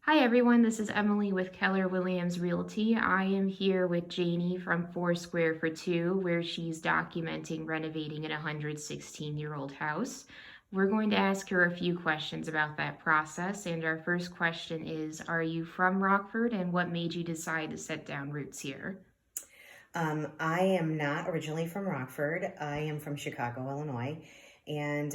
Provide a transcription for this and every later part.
Hi everyone, this is Emily with Keller Williams Realty. I am here with Janie from Foursquare for Two, where she's documenting renovating an 116-year-old house. We're going to ask her a few questions about that process, and our first question is, are you from Rockford, and what made you decide to set down roots here? I am not originally from Rockford. I am from Chicago, Illinois, and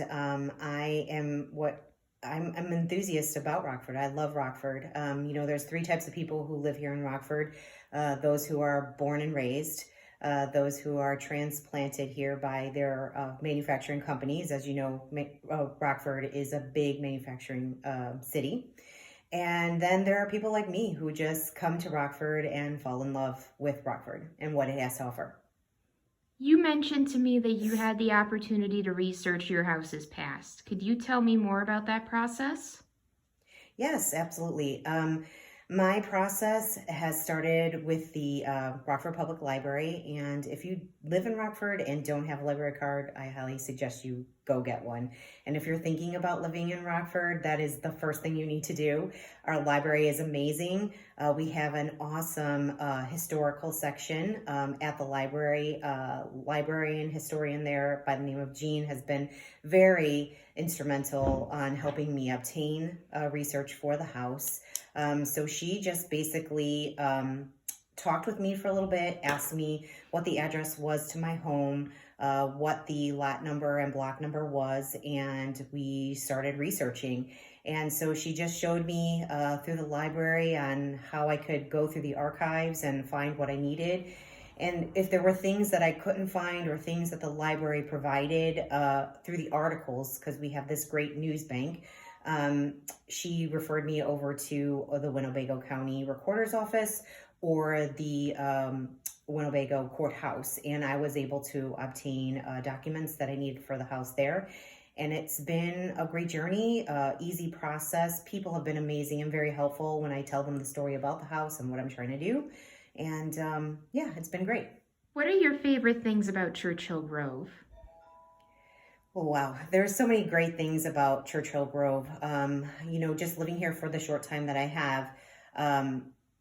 I'm an enthusiast about Rockford. I love Rockford. There's three types of people who live here in Rockford: those who are born and raised, those who are transplanted here by their manufacturing companies. As you know, Rockford is a big manufacturing city. And then there are people like me who just come to Rockford and fall in love with Rockford and what it has to offer. You mentioned to me that you had the opportunity to research your house's past. Could you tell me more about that process? Yes, absolutely. My process has started with the Rockford Public Library, and if you live in Rockford and don't have a library card, I highly suggest you go get one. And if you're thinking about living in Rockford, that is the first thing you need to do. Our library is amazing. We have an awesome historical section at the library. Librarian historian there by the name of Jean has been very instrumental on helping me obtain research for the house. So she just basically talked with me for a little bit, asked me what the address was to my home, what the lot number and block number was, and we started researching. And so she just showed me through the library on how I could go through the archives and find what I needed. And if there were things that I couldn't find or things that the library provided through the articles, because we have this great news bank, she referred me over to the Winnebago County Recorder's Office or the Winnebago Courthouse, and I was able to obtain documents that I needed for the house there. And it's been a great journey, easy process. People have been amazing and very helpful when I tell them the story about the house and what I'm trying to do. And yeah, it's been great. What are your favorite things about Churchill Grove? Oh, wow. There's so many great things about Churchill Grove. Just living here for the short time that I have,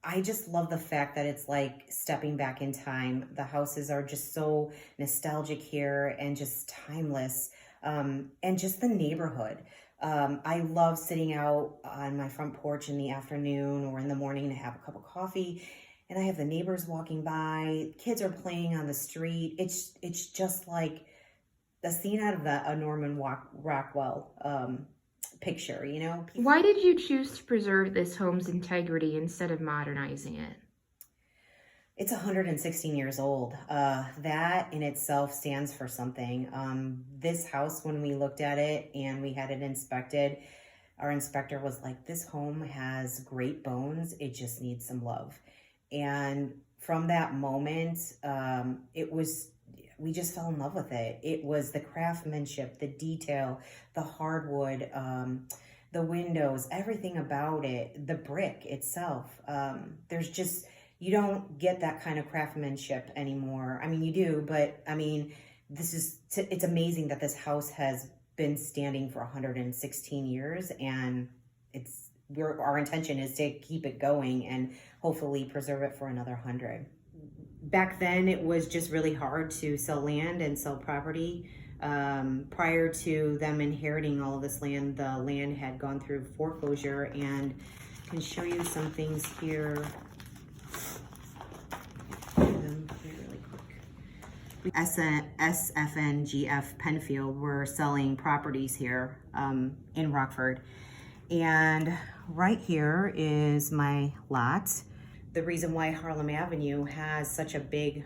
I just love the fact that it's like stepping back in time. The houses are just so nostalgic here and just timeless. And just the neighborhood. I love sitting out on my front porch in the afternoon or in the morning to have a cup of coffee. And I have the neighbors walking by, kids are playing on the street. It's just like the scene out of a Norman Rockwell picture, you know? Why did you choose to preserve this home's integrity instead of modernizing it? It's 116 years old. That in itself stands for something. This house, when we looked at it and we had it inspected, our inspector was like, this home has great bones. It just needs some love. And from that moment, we just fell in love with it. It was the craftsmanship, the detail, the hardwood, the windows, everything about it, the brick itself. You don't get that kind of craftsmanship anymore. I mean, you do, but I mean, it's amazing that this house has been standing for 116 years, and our intention is to keep it going and hopefully preserve it for another 100. Back then, it was just really hard to sell land and sell property. Prior to them inheriting all of this land, the land had gone through foreclosure, and I can show you some things here. Really quick. SFNGF Penfield were selling properties here in Rockford. And right here is my lot. The reason why Harlem Avenue has such a big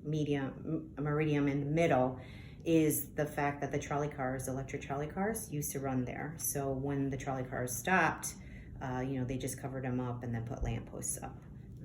meridian in the middle is the fact that the electric trolley cars used to run there. So when the trolley cars stopped, they just covered them up and then put lampposts up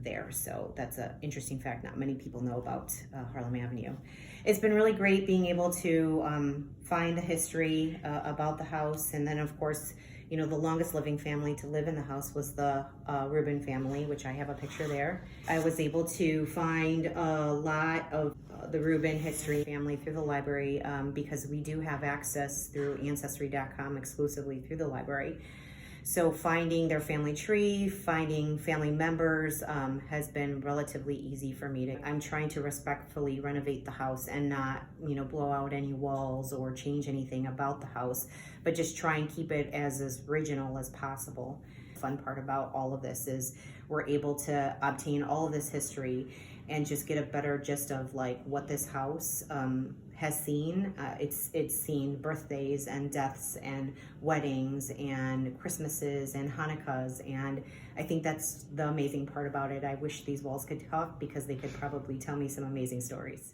there. So that's an interesting fact not many people know about Harlem Avenue. It's been really great being able to find the history about the house. And then of course, the longest living family to live in the house was the Rubin family, which I have a picture there. I was able to find a lot of the Rubin history family through the library because we do have access through Ancestry.com exclusively through the library. So finding their family tree, finding family members has been relatively easy for me. I'm trying to respectfully renovate the house and not, blow out any walls or change anything about the house, but just try and keep it as original as possible. The fun part about all of this is we're able to obtain all of this history and just get a better gist of like what this house has seen. It's seen birthdays and deaths and weddings and Christmases and Hanukkahs, and I think that's the amazing part about it. I wish these walls could talk because they could probably tell me some amazing stories.